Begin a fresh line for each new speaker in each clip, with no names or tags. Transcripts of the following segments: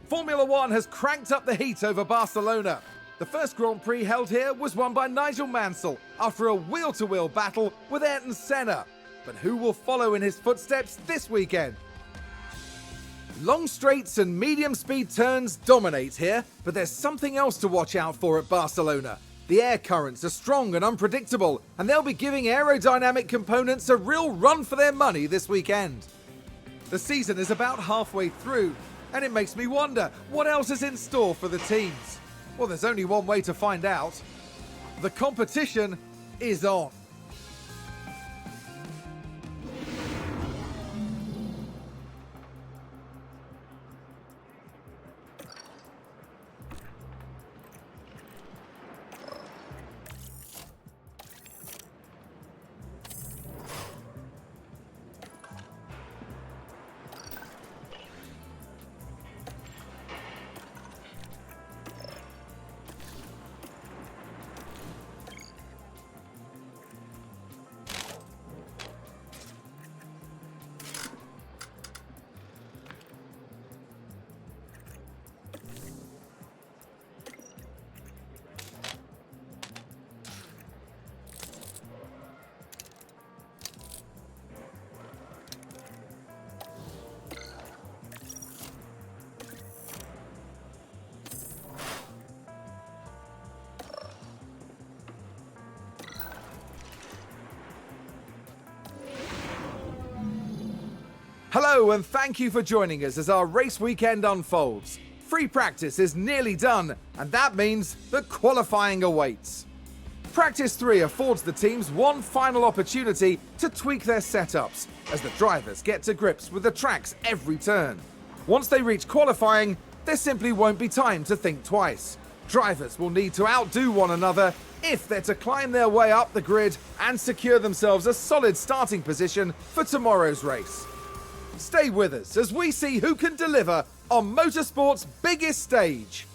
Formula One has cranked up the heat over Barcelona. The first Grand Prix held here was won by Nigel Mansell after a wheel-to-wheel battle with Ayrton Senna. But who will follow in his footsteps this weekend? Long straights and medium-speed turns dominate here, but there's something else to watch out for at Barcelona. The air currents are strong and unpredictable, and they'll be giving aerodynamic components a real run for their money this weekend. The season is about halfway through, and it makes me wonder, what else is in store for the teams? Well, there's only one way to find out. The competition is on. Hello and thank you for joining us as our race weekend unfolds. Free practice is nearly done, and that means that qualifying awaits. Practice 3 affords the teams one final opportunity to tweak their setups as the drivers get to grips with the tracks every turn. Once they reach qualifying, there simply won't be time to think twice. Drivers will need to outdo one another if they're to climb their way up the grid and secure themselves a solid starting position for tomorrow's race. Stay with us as we see who can deliver on motorsport's biggest stage.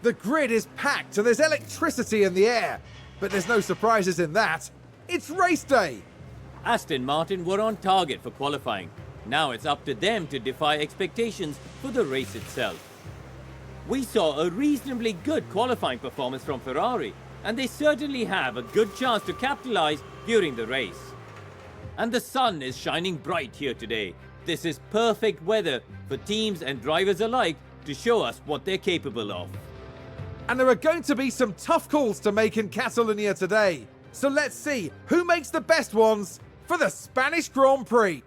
The grid is packed and there's electricity in the air. But there's no surprises in that. It's race day.
Aston Martin were on target for qualifying. Now it's up to them to defy expectations for the race itself. We saw a reasonably good qualifying performance from Ferrari, and they certainly have a good chance to capitalize during the race. And the sun is shining bright here today. This is perfect weather for teams and drivers alike to show us what they're capable of.
And there are going to be some tough calls to make in Catalonia today. So let's see who makes the best ones for the Spanish Grand Prix.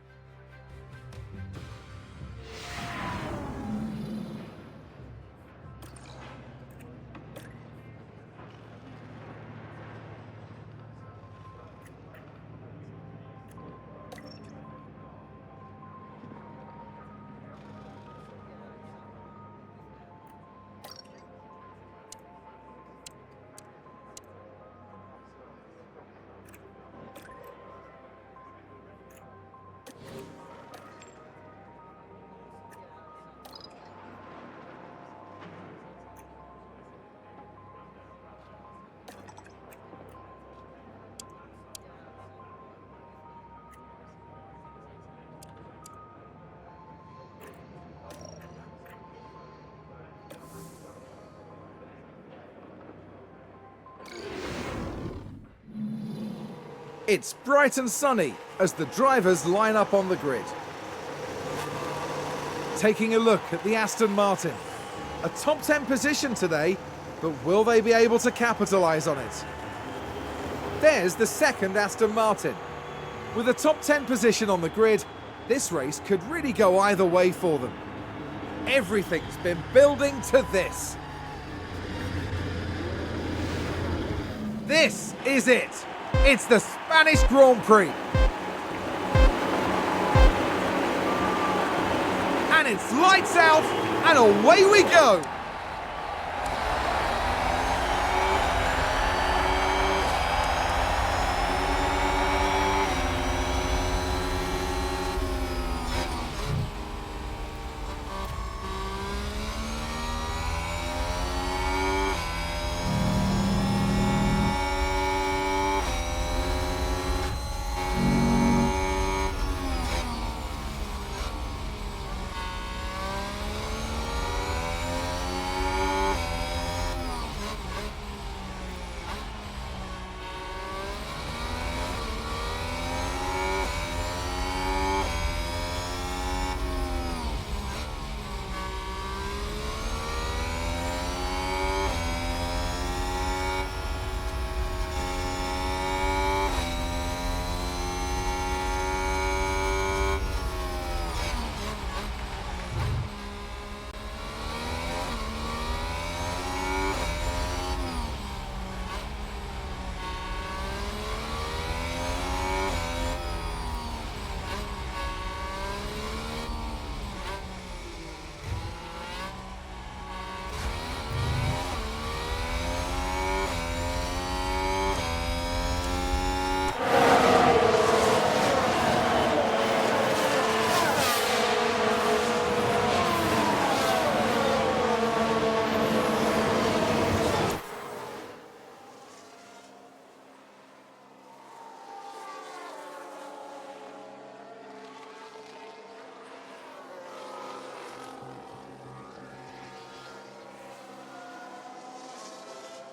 It's bright and sunny as the drivers line up on the grid. Taking a look at the Aston Martin. A top 10 position today, but will they be able to capitalise on it? There's the second Aston Martin. With a top 10 position on the grid, this race could really go either way for them. Everything's been building to this. This is it. It's the Spanish Grand Prix. And it's lights out and away we go.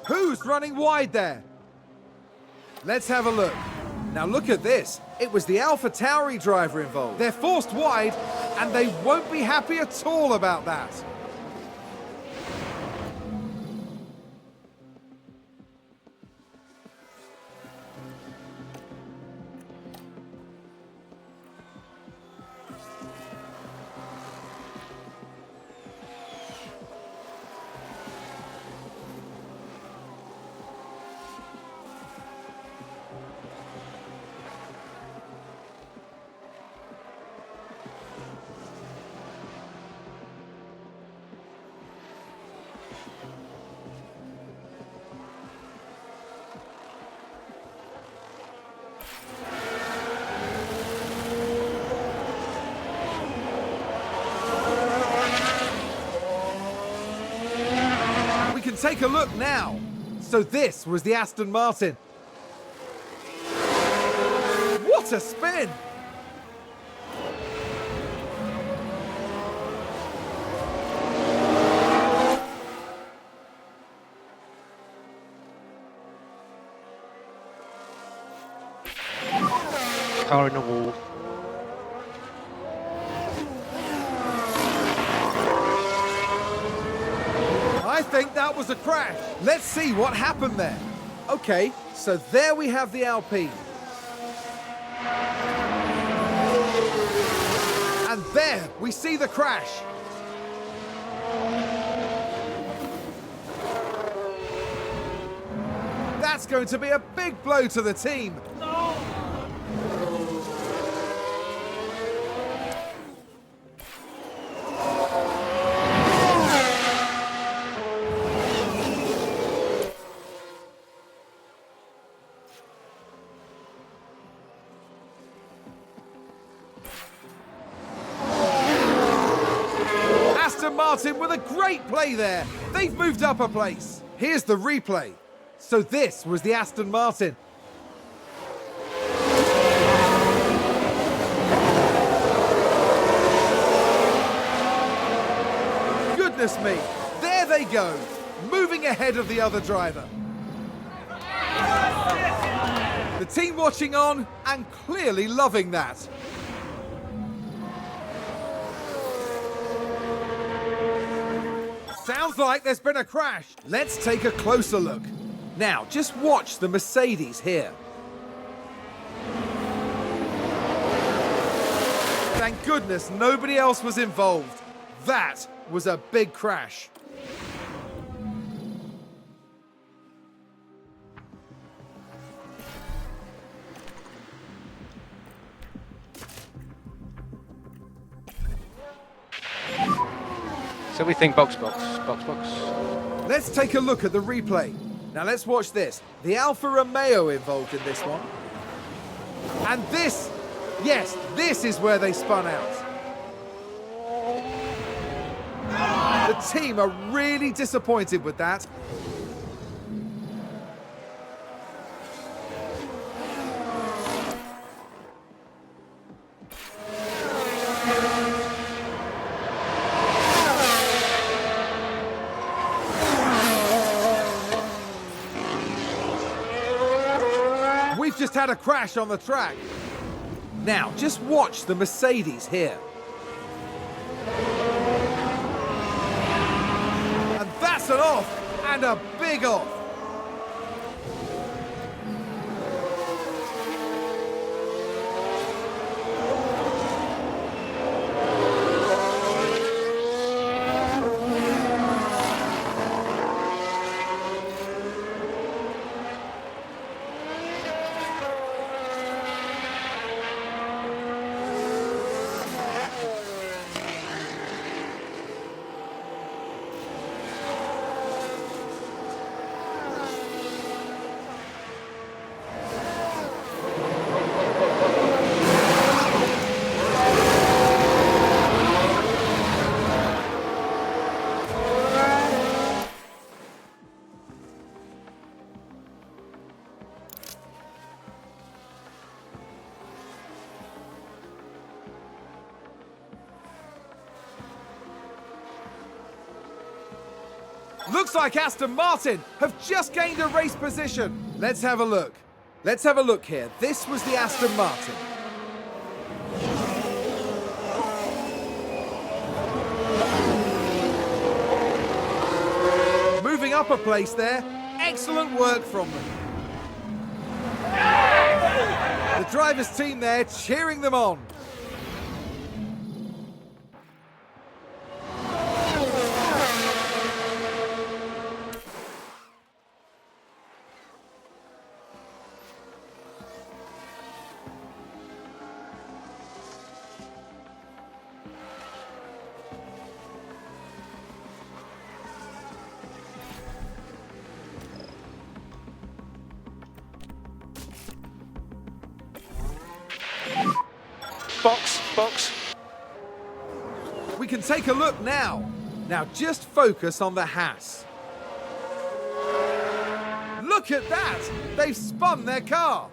Who's running wide there? Let's have a look. Now look at this. It was the AlphaTauri driver involved. They're forced wide, and they won't be happy at all about that. take a look now. So this was the Aston Martin. What a spin!
Car in the wall.
I think that was a crash. Let's see what happened there. Okay, so there we have the Alpine. And there we see the crash. That's going to be a big blow to the team. Aston Martin with a great play there. They've moved up a place. Here's the replay. So this was the Aston Martin. Goodness me, there they go, moving ahead of the other driver. The team watching on and clearly loving that. Sounds like there's been a crash. Let's take a closer look. Now, just watch the Mercedes here. Thank goodness nobody else was involved. That was a big crash.
So we think box.
Let's take a look at the replay. Now let's watch this. The Alfa Romeo involved in this one. And this, yes, this is where they spun out. The team are really disappointed with that. We've just had a crash on the track. Now, just watch the Mercedes here. And that's an off, and a big off. Looks like Aston Martin have just gained a race position. Let's have a look. Let's have a look here. This was the Aston Martin. Moving up a place there. Excellent work from them. The driver's team there cheering them on.
Box.
We can take a look now. Now just focus on the Haas. Look at that! They've spun their car!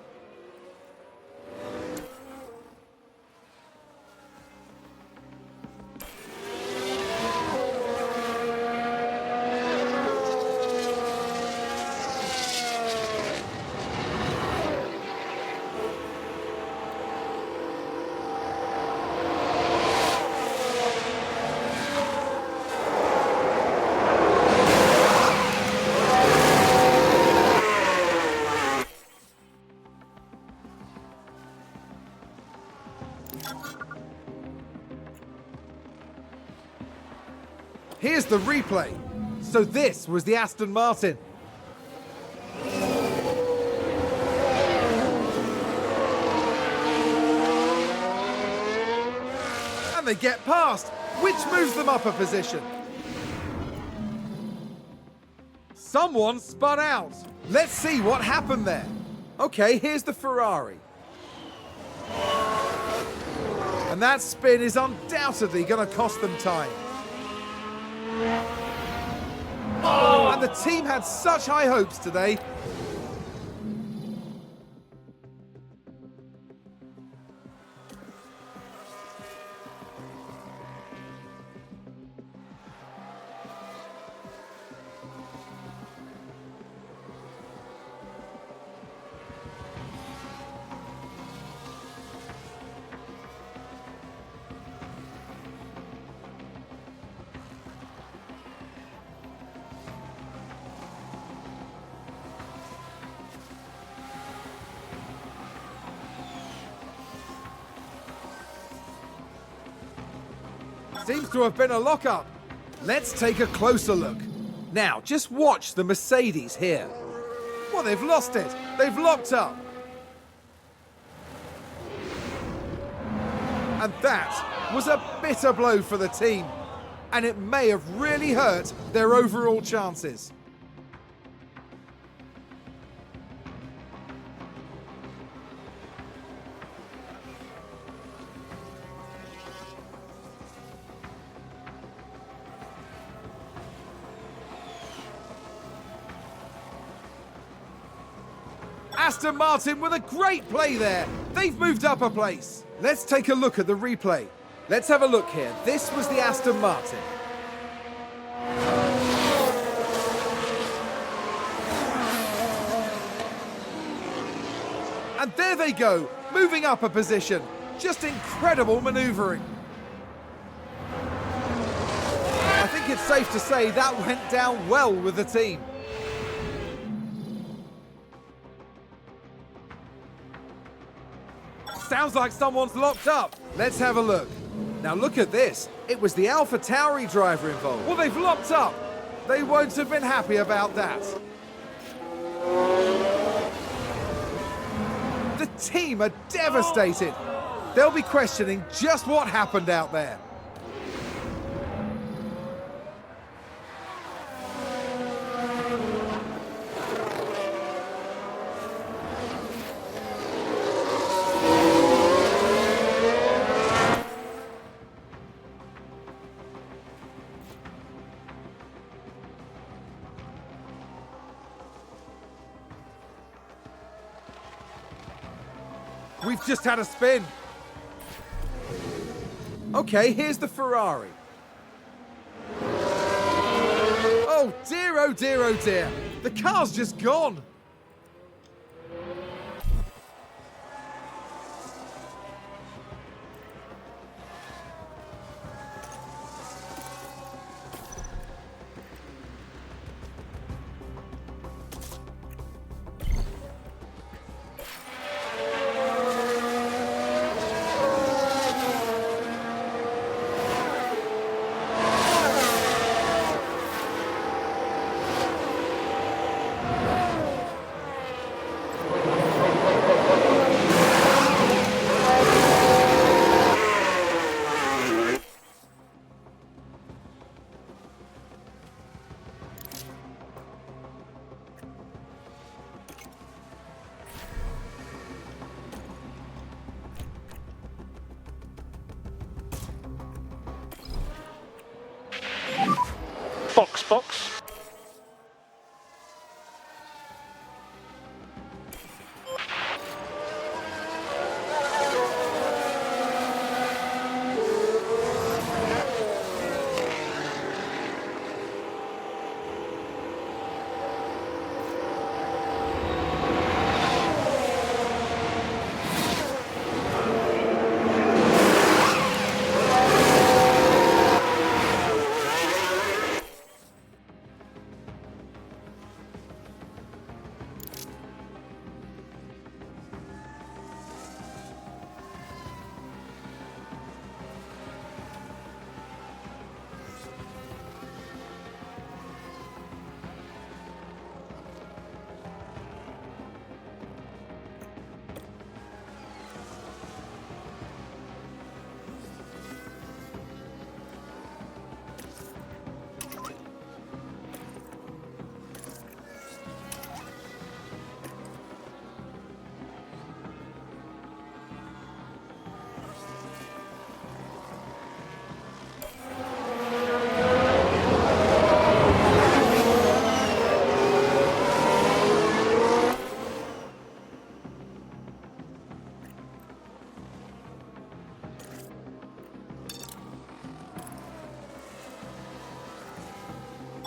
Here's the replay. So this was the Aston Martin. And they get past, which moves them up a position. Someone spun out. Let's see what happened there. Okay, here's the Ferrari. And that spin is undoubtedly going to cost them time. And the team had such high hopes today. Seems to have been a lockup. Let's take a closer look. Now, just watch the Mercedes here. Well, they've lost it. They've locked up. And that was a bitter blow for the team. And it may have really hurt their overall chances. Aston Martin with a great play there. They've moved up a place. Let's take a look at the replay. Let's have a look here. This was the Aston Martin. And there they go, moving up a position. Just incredible manoeuvring. I think it's safe to say that went down well with the team. Sounds like someone's locked up. Let's have a look. Now look at this. It was the AlphaTauri driver involved. Well, they've locked up. They won't have been happy about that. The team are devastated. They'll be questioning just what happened out there. We've just had a spin. Okay, here's the Ferrari. Oh dear, oh dear, oh dear. The car's just gone.
Box.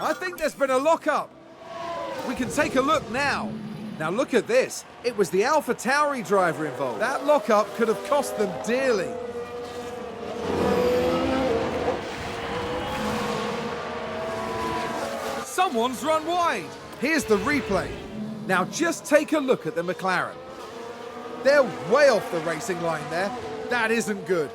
I think there's been a lock-up. We can take a look now. Now look at this. It was the Alpha Tauri driver involved. That lock-up could have cost them dearly. Someone's run wide. Here's the replay. Now just take a look at the McLaren. They're way off the racing line there. That isn't good.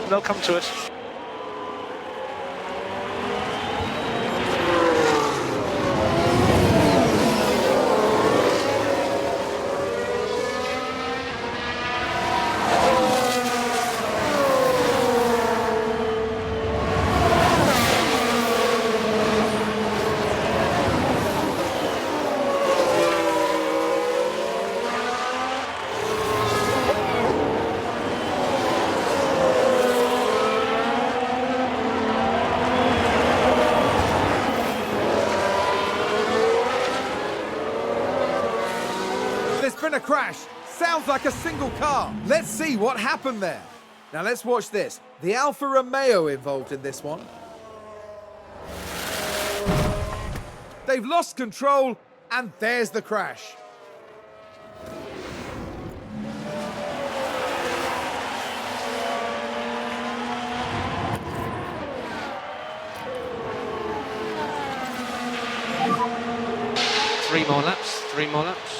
They'll come to us.
There's been a crash. Sounds like a single car. Let's see what happened there. Now let's watch this. The Alfa Romeo involved in this one. They've lost control, and there's the crash.
Three more laps, 3 more laps.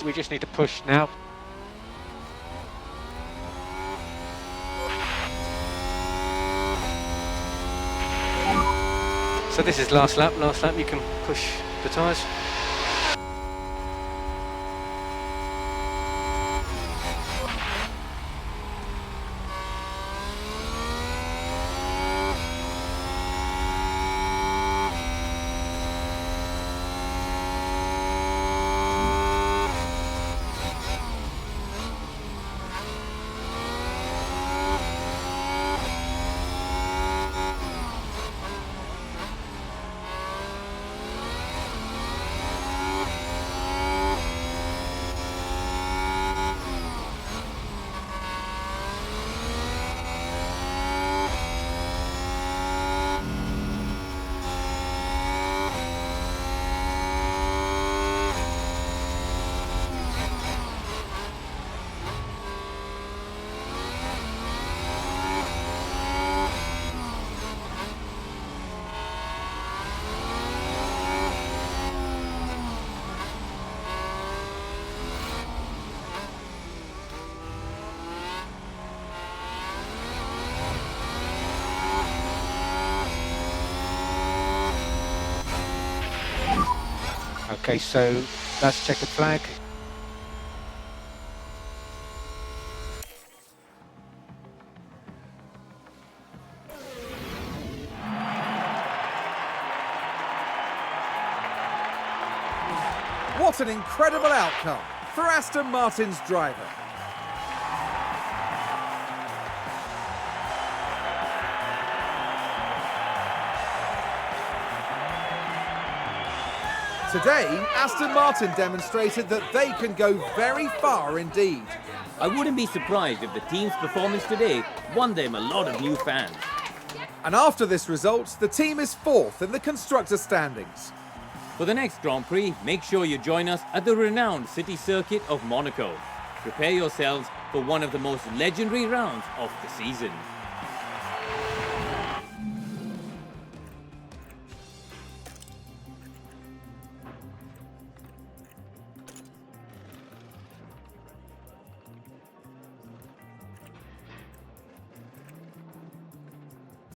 We just need to push now. So this is last lap, you can push the tyres. Okay, so that's checkered flag.
What an incredible outcome for Aston Martin's driver. Today, Aston Martin demonstrated that they can go very far indeed.
I wouldn't be surprised if the team's performance today won them a lot of new fans.
And after this result, the team is fourth in the constructor standings.
For the next Grand Prix, make sure you join us at the renowned City Circuit of Monaco. Prepare yourselves for one of the most legendary rounds of the season.